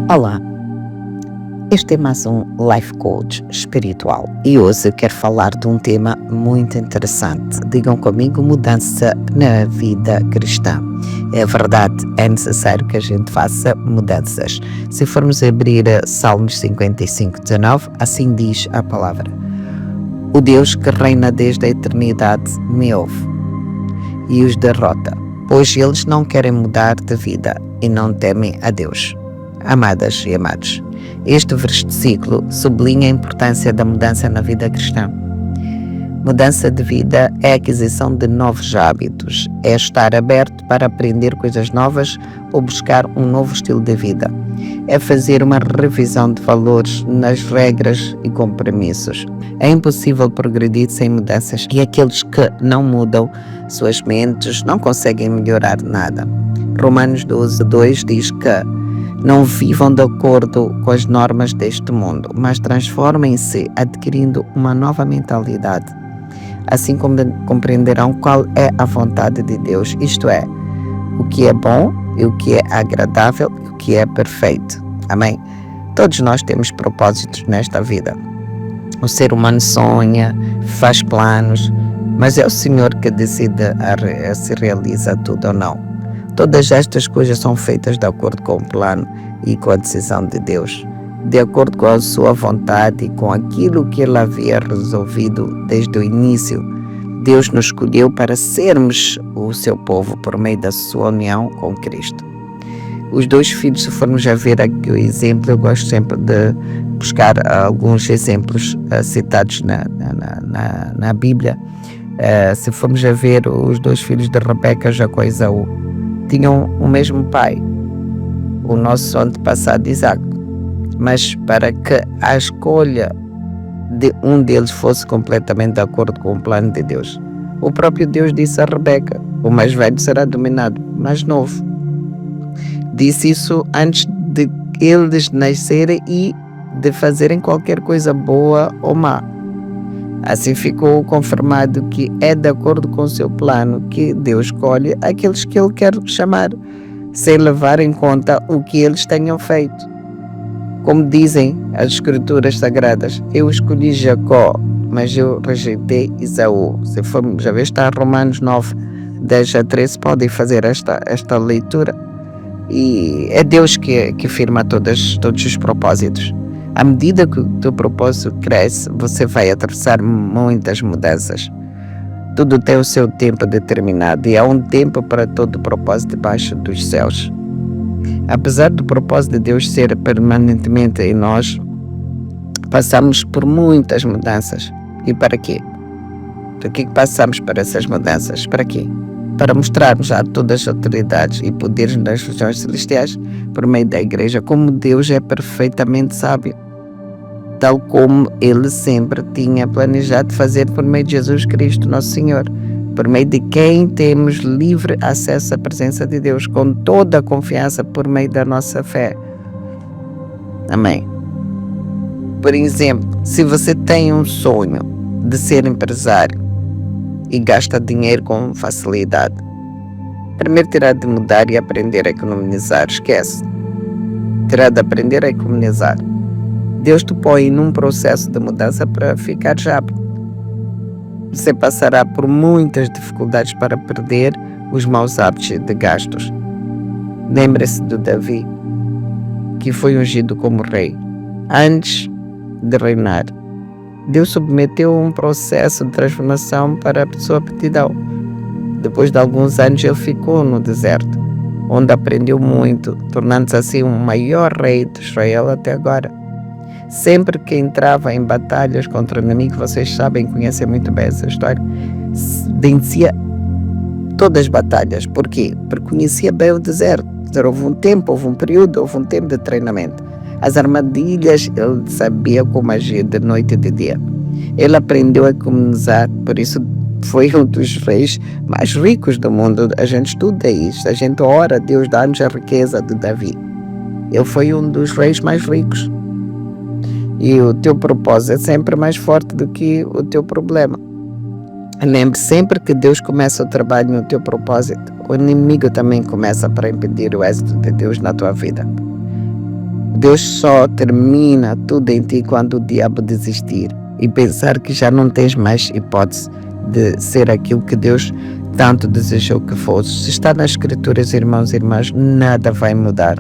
Olá, este é mais um Life Coach espiritual e hoje eu quero falar de um tema muito interessante. Digam comigo, mudança na vida cristã. É verdade, é necessário que a gente faça mudanças. Se formos abrir Salmos 55:19, assim diz a palavra: O Deus que reina desde a eternidade me ouve e os derrota, pois eles não querem mudar de vida e não temem a Deus. Amadas e amados, este versículo sublinha a importância da mudança na vida cristã. Mudança de vida é a aquisição de novos hábitos, é estar aberto para aprender coisas novas ou buscar um novo estilo de vida. É fazer uma revisão de valores nas regras e compromissos. É impossível progredir sem mudanças e aqueles que não mudam suas mentes não conseguem melhorar nada. Romanos 12:2 diz que não vivam de acordo com as normas deste mundo, mas transformem-se adquirindo uma nova mentalidade. Assim compreenderão qual é a vontade de Deus, isto é, o que é bom e o que é agradável e o que é perfeito. Amém? Todos nós temos propósitos nesta vida. O ser humano sonha, faz planos, mas é o Senhor que decide se realiza tudo ou não. Todas estas coisas são feitas de acordo com o plano e com a decisão de Deus, de acordo com a sua vontade e com aquilo que Ele havia resolvido desde o início. Deus nos escolheu para sermos o seu povo por meio da sua união com Cristo. Os dois filhos, se formos a ver aqui o exemplo, eu gosto sempre de buscar alguns exemplos citados na Bíblia. Se formos a ver os dois filhos de Rebeca, Jacó e Esaú, tinham o mesmo pai, o nosso antepassado Isaac, mas para que a escolha de um deles fosse completamente de acordo com o plano de Deus, o próprio Deus disse a Rebeca: o mais velho será dominado, o mais novo. Disse isso antes de eles nascerem e de fazerem qualquer coisa boa ou má. Assim ficou confirmado que é de acordo com o seu plano que Deus escolhe aqueles que Ele quer chamar, sem levar em conta o que eles tenham feito. Como dizem as Escrituras Sagradas, eu escolhi Jacó, mas eu rejeitei Esaú. Se formos já ver, está Romanos 9:10-13, podem fazer esta leitura. E é Deus que firma todos os propósitos. À medida que o teu propósito cresce, você vai atravessar muitas mudanças. Tudo tem o seu tempo determinado e há um tempo para todo propósito debaixo dos céus. Apesar do propósito de Deus ser permanentemente em nós, passamos por muitas mudanças. E para quê? Por que passamos por essas mudanças? Para quê? Para mostrarmos a todas as autoridades e poderes nas regiões celestiais, por meio da igreja, como Deus é perfeitamente sábio, tal como Ele sempre tinha planejado fazer por meio de Jesus Cristo, nosso Senhor, por meio de quem temos livre acesso à presença de Deus, com toda a confiança por meio da nossa fé. Amém. Por exemplo, se você tem um sonho de ser empresário e gasta dinheiro com facilidade, primeiro terá de mudar e aprender a economizar. Esquece. Terá de aprender a economizar. Deus te põe num processo de mudança para ficar rápido. Você passará por muitas dificuldades para perder os maus hábitos de gastos. Lembre-se do Davi, que foi ungido como rei. Antes de reinar, Deus submeteu um processo de transformação para a sua aptidão. Depois de alguns anos, ele ficou no deserto, onde aprendeu muito, tornando-se assim o maior rei de Israel até agora. Sempre que entrava em batalhas contra o inimigo, vocês sabem, conhecem muito bem essa história, vencia todas as batalhas. Por quê? Porque conhecia bem o deserto. Houve um período de treinamento. As armadilhas, ele sabia como agir de noite e de dia. Ele aprendeu a economizar, por isso foi um dos reis mais ricos do mundo. A gente estuda isso, a gente ora, Deus dá-nos a riqueza de Davi. Ele foi um dos reis mais ricos. E o teu propósito é sempre mais forte do que o teu problema. Lembre sempre que Deus começa o trabalho no teu propósito. O inimigo também começa para impedir o êxito de Deus na tua vida. Deus só termina tudo em ti quando o diabo desistir e pensar que já não tens mais hipótese de ser aquilo que Deus tanto desejou que fosse. Se está nas escrituras, irmãos e irmãs, nada vai mudar.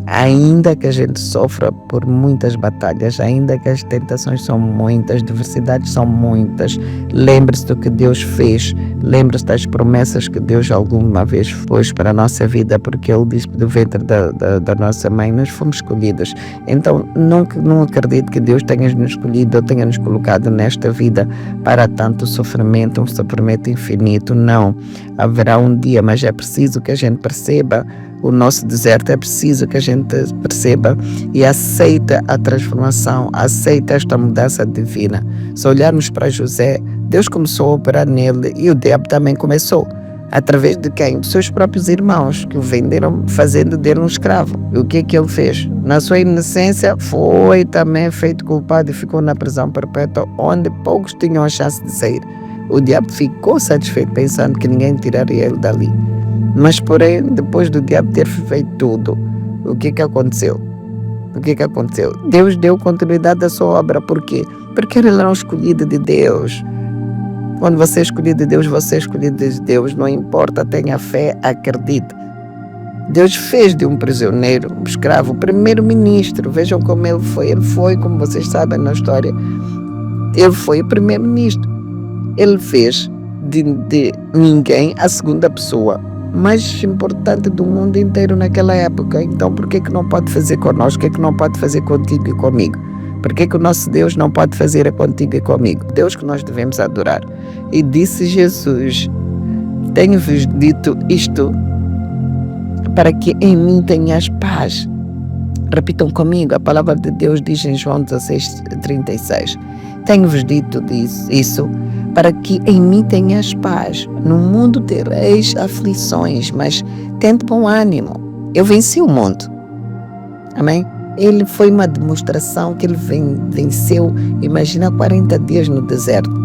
Ainda que a gente sofra por muitas batalhas, ainda que as tentações são muitas, diversidades são muitas, lembre-se do que Deus fez, lembre-se das promessas que Deus alguma vez pôs para a nossa vida, porque Ele disse que do ventre da nossa mãe nós fomos escolhidos. Então não acredito que Deus tenha nos escolhido ou tenha nos colocado nesta vida para tanto sofrimento, um sofrimento infinito. Não, haverá um dia, mas é preciso que a gente perceba o nosso deserto, é preciso que a gente perceba e aceita a transformação, aceita esta mudança divina. Se olharmos para José, Deus começou a operar nele e o diabo também começou. Através de quem? Dos seus próprios irmãos, que o venderam fazendo dele um escravo. E o que é que ele fez? Na sua inocência, foi também feito culpado e ficou na prisão perpétua, onde poucos tinham a chance de sair. O diabo ficou satisfeito pensando que ninguém tiraria ele dali. Mas, porém, depois do diabo ter feito tudo, o que aconteceu? Deus deu continuidade à sua obra. Por quê? Porque ele era um escolhido de Deus. Quando você é escolhido de Deus, você é escolhido de Deus. Não importa, tenha fé, acredite. Deus fez de um prisioneiro, um escravo, primeiro-ministro. Vejam como ele foi. Ele foi, como vocês sabem na história, ele foi o primeiro-ministro. Ele fez de ninguém a segunda pessoa mais importante do mundo inteiro naquela época. Então por que não pode fazer conosco? Por que não pode fazer contigo e comigo? Por que o nosso Deus não pode fazer contigo e comigo? Deus que nós devemos adorar. E disse Jesus: tenho-vos dito isto para que em mim tenhas paz. Repitam comigo, a palavra de Deus diz em João 16:36. Tenho-vos dito isso para que em mim tenhas paz. No mundo tereis aflições, mas tende bom ânimo. Eu venci o mundo. Amém? Ele foi uma demonstração que ele venceu. Imagina 40 dias no deserto.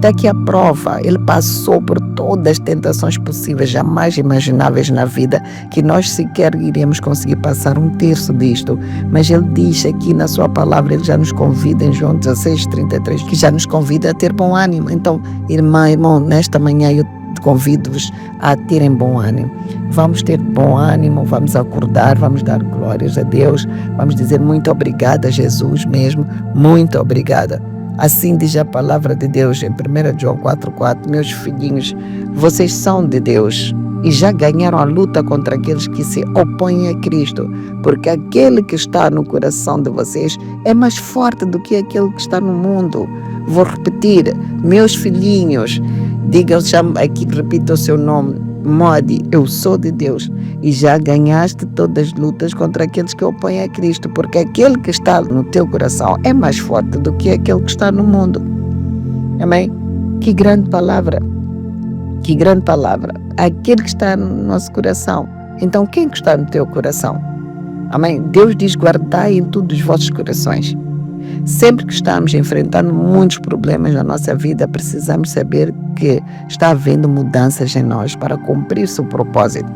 Daqui a prova, ele passou por todas as tentações possíveis, jamais imagináveis na vida, que nós sequer iremos conseguir passar um terço disto. Mas ele diz aqui na sua palavra, ele já nos convida em João 16:33, que já nos convida a ter bom ânimo. Então, irmão, nesta manhã eu convido-vos a terem bom ânimo. Vamos ter bom ânimo, vamos acordar, vamos dar glórias a Deus, vamos dizer muito obrigada a Jesus mesmo, muito obrigada. Assim diz a palavra de Deus em 1 João 4:4, meus filhinhos, vocês são de Deus e já ganharam a luta contra aqueles que se opõem a Cristo, porque aquele que está no coração de vocês é mais forte do que aquele que está no mundo. Vou repetir, meus filhinhos, diga, aqui repita o seu nome, Modi, eu sou de Deus e já ganhaste todas as lutas contra aqueles que opõem a Cristo, porque aquele que está no teu coração é mais forte do que aquele que está no mundo. Amém? Que grande palavra, que grande palavra. Aquele que está no nosso coração. Então quem que está no teu coração? Amém? Deus diz, guardai em todos os vossos corações. Sempre que estamos enfrentando muitos problemas na nossa vida, precisamos saber que está havendo mudanças em nós para cumprir seu propósito.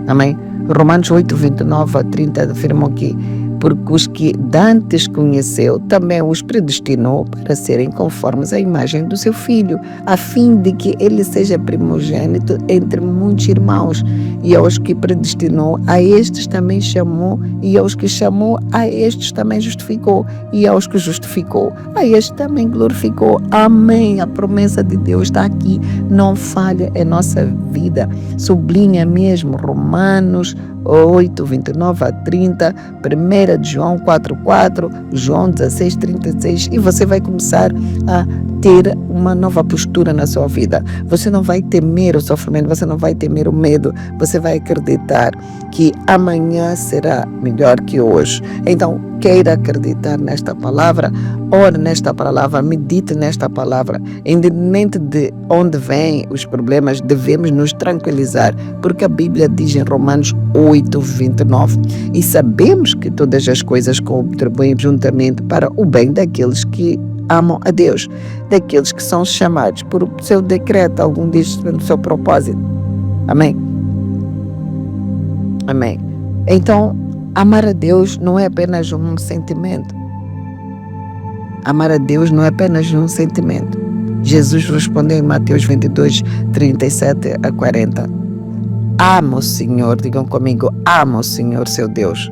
Amém? Romanos 8:29-30 afirmam que porque os que dantes conheceu, também os predestinou para serem conformes à imagem do seu Filho, a fim de que ele seja primogênito entre muitos irmãos. E aos que predestinou, a estes também chamou, e aos que chamou, a estes também justificou, e aos que justificou, a estes também glorificou. Amém. A promessa de Deus está aqui, não falha em nossa vida. Sublinha mesmo Romanos 8:29-30, 1 João 4:4, João 16:36, e você vai começar a ter uma nova postura na sua vida. Você não vai temer o sofrimento, você não vai temer o medo, você vai acreditar que amanhã será melhor que hoje. Então, queira acreditar nesta palavra, ore nesta palavra, medite nesta palavra. Independente de onde vêm os problemas, devemos nos tranquilizar, porque a Bíblia diz em Romanos 8:29, e sabemos que todas as coisas contribuem juntamente para o bem daqueles que amam a Deus, daqueles que são chamados por o seu decreto, algum diz no seu propósito. Amém? Amém. Então, Amar a Deus não é apenas um sentimento. Amar a Deus não é apenas um sentimento. Jesus respondeu em Mateus 22, 37 a 40. Ama o Senhor, digam comigo, ama o Senhor seu Deus,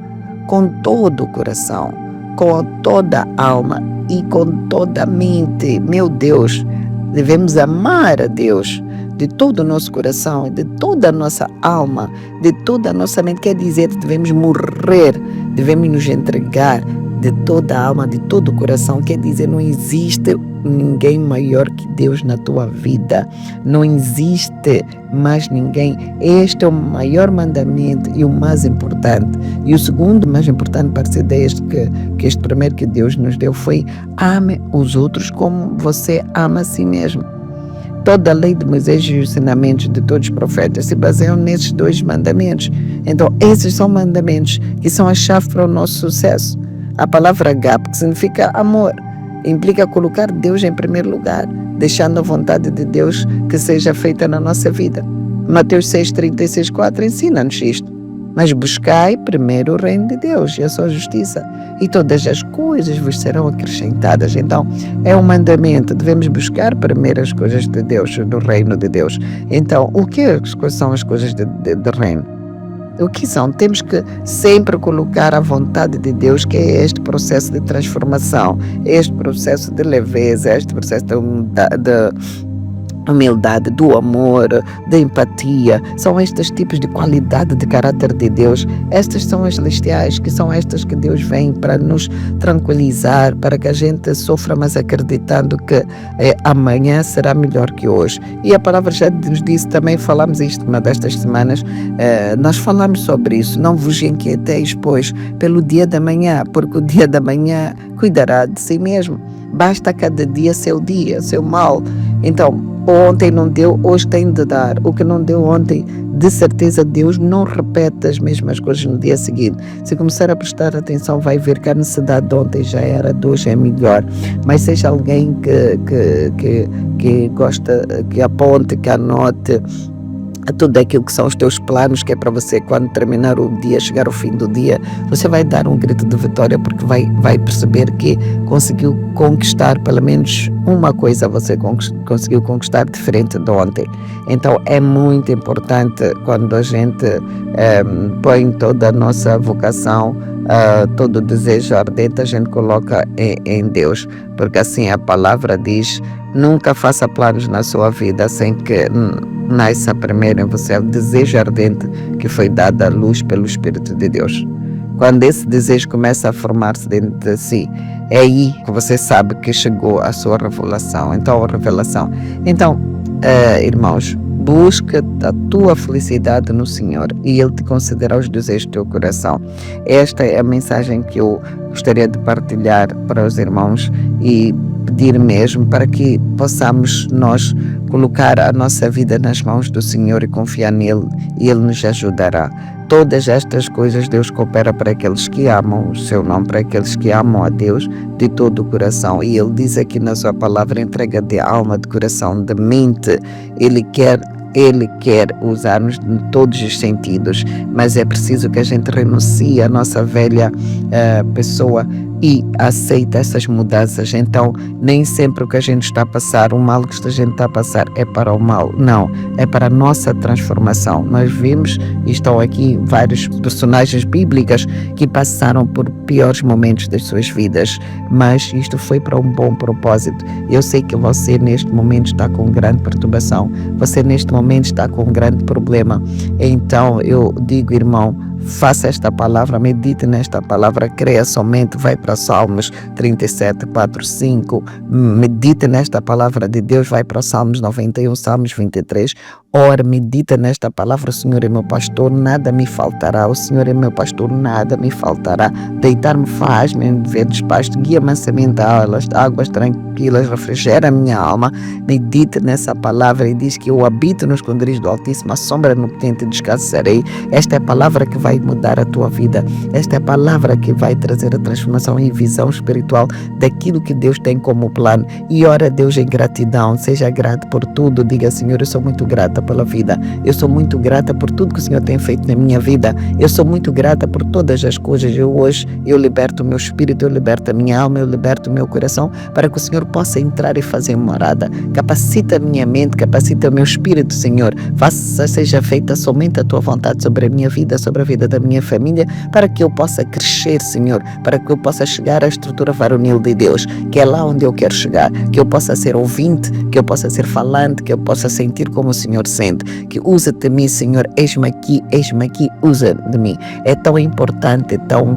com todo o coração, com toda a alma e com toda a mente. Meu Deus, devemos amar a Deus de todo o nosso coração, de toda a nossa alma, de toda a nossa mente. Quer dizer, devemos morrer, devemos nos entregar de toda a alma, de todo o coração. Quer dizer, não existe ninguém maior que Deus na tua vida. Não existe mais ninguém. Este é o maior mandamento e o mais importante. E o segundo mais importante para ser deste, que este primeiro que Deus nos deu foi: ame os outros como você ama a si mesmo. Toda a lei de Moisés e os ensinamentos de todos os profetas se baseiam nesses dois mandamentos. Então, esses são mandamentos que são a chave para o nosso sucesso. A palavra agape, que significa amor, implica colocar Deus em primeiro lugar, deixando a vontade de Deus que seja feita na nossa vida. Mateus 6, 36, 4 ensina-nos isto. Mas buscai primeiro o reino de Deus e a sua justiça, e todas as coisas vos serão acrescentadas. Então, é um mandamento, devemos buscar primeiro as coisas de Deus, do reino de Deus. Então, o que são as coisas do reino? O que são? Temos que sempre colocar a vontade de Deus, que é este processo de transformação, este processo de leveza, este processo de humildade, do amor, da empatia. São estes tipos de qualidade de caráter de Deus. Estas são as celestiais, que são estas que Deus vem para nos tranquilizar, para que a gente sofra, mas acreditando que amanhã será melhor que hoje. E a palavra já nos disse, também falamos isto uma destas semanas, nós falamos sobre isso. Não vos inquieteis, pois, pelo dia da manhã, porque o dia da manhã cuidará de si mesmo. Basta cada dia seu mal. Então, ontem não deu, hoje tem de dar. O que não deu ontem, de certeza Deus não repete as mesmas coisas no dia seguinte. Se começar a prestar atenção, vai ver que a necessidade de ontem já era, de hoje é melhor. Mas seja alguém que gosta, que aponte, que anote tudo aquilo que são os teus planos, que é para você, quando terminar o dia, chegar ao fim do dia, você vai dar um grito de vitória, porque vai perceber que conseguiu conquistar pelo menos uma coisa, você conseguiu conquistar diferente de ontem. Então é muito importante, quando a gente põe toda a nossa vocação, todo o desejo ardente, a gente coloca em Deus, porque assim a palavra diz: nunca faça planos na sua vida sem que nasça primeiro em você o desejo ardente que foi dado à luz pelo Espírito de Deus. Quando esse desejo começa a formar-se dentro de si, é aí que você sabe que chegou a sua revelação. Então, irmãos, busca a tua felicidade no Senhor e Ele te concederá os desejos do teu coração. Esta é a mensagem que eu gostaria de partilhar para os irmãos e pedir mesmo para que possamos nós colocar a nossa vida nas mãos do Senhor e confiar nele, e Ele nos ajudará. Todas estas coisas Deus coopera para aqueles que amam o seu nome, para aqueles que amam a Deus de todo o coração. E Ele diz aqui na sua palavra: entrega de alma, de coração, de mente. Ele quer usar-nos em todos os sentidos, mas é preciso que a gente renuncie à nossa velha pessoa e aceite essas mudanças. Então, nem sempre o que a gente está a passar, o mal que a gente está a passar é para o mal, não, é para a nossa transformação. Nós vimos, e estão aqui vários personagens bíblicos que passaram por piores momentos das suas vidas, mas isto foi para um bom propósito. Eu sei que você neste momento está com grande perturbação, você neste momento está com um grande problema. Então eu digo, irmão, faça esta palavra, medite nesta palavra, creia somente, vai para Salmos 37, 4, 5, medite nesta palavra de Deus, vai para Salmos 91, Salmos 23, ora, medita nesta palavra: o Senhor é meu pastor, nada me faltará, o Senhor é meu pastor, nada me faltará, deitar-me faz-me em verdes pastos, guia mansamente a águas tranquilas, refrigera a minha alma. Medite nessa palavra e diz que eu habito nos esconderijos do Altíssimo, a sombra nupciente descansarei. Esta é a palavra que vai mudar a tua vida, esta é a palavra que vai trazer a transformação e visão espiritual daquilo que Deus tem como plano. E ora a Deus em gratidão, seja grato por tudo, diga: Senhor, eu sou muito grata pela vida. Eu sou muito grata por tudo que o Senhor tem feito na minha vida. Eu sou muito grata por todas as coisas. Hoje eu liberto o meu espírito, eu liberto a minha alma, eu liberto o meu coração para que o Senhor possa entrar e fazer morada. Capacita a minha mente, capacita o meu espírito, Senhor. Seja feita somente a tua vontade sobre a minha vida, sobre a vida da minha família, para que eu possa crescer, Senhor, para que eu possa chegar à estrutura varonil de Deus, que é lá onde eu quero chegar, que eu possa ser ouvinte, que eu possa ser falante, que eu possa sentir como o Senhor sente, que usa de mim, Senhor, eis-me aqui, usa de mim. É tão importante, tão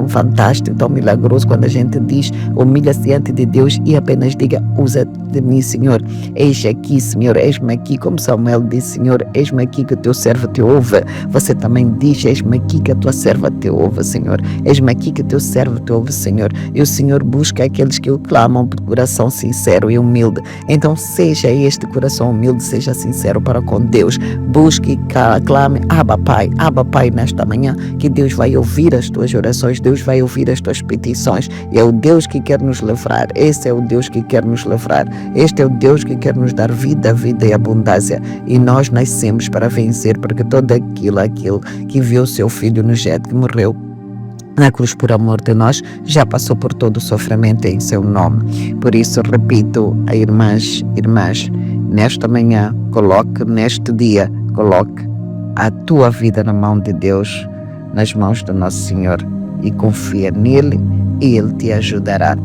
fantástico, tão milagroso quando a gente diz, humilha-se diante de Deus e apenas diga, usa de mim, Senhor, eis aqui, Senhor, eis-me aqui, como Samuel disse, Senhor, eis-me aqui que o teu servo te ouve. Você também diz, eis-me aqui que a tua serva te ouve, Senhor, eis-me aqui que o teu servo te ouve, Senhor, e o Senhor busca aqueles que o clamam por coração sincero e humilde. Então seja este coração humilde, seja sincero para com Deus, busque e clame, Abba Pai, nesta manhã, que Deus vai ouvir as tuas orações, Deus vai ouvir as tuas petições, e é o Deus que quer nos livrar, esse é o Deus que quer nos livrar, este é o Deus que quer nos dar vida e abundância, e nós nascemos para vencer, porque todo aquilo que viu o seu Filho unigênito, que morreu na cruz por amor de nós, já passou por todo o sofrimento em seu nome. Por isso, repito, a irmãs, nesta manhã, neste dia, coloque a tua vida na mão de Deus, nas mãos do nosso Senhor, e confia nele e ele te ajudará.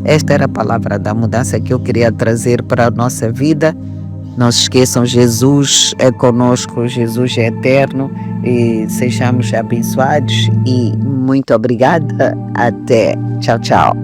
Esta era a palavra da mudança que eu queria trazer para a nossa vida. Não se esqueçam, Jesus é conosco, Jesus é eterno, e sejamos abençoados e muito obrigada. Até. Tchau, tchau.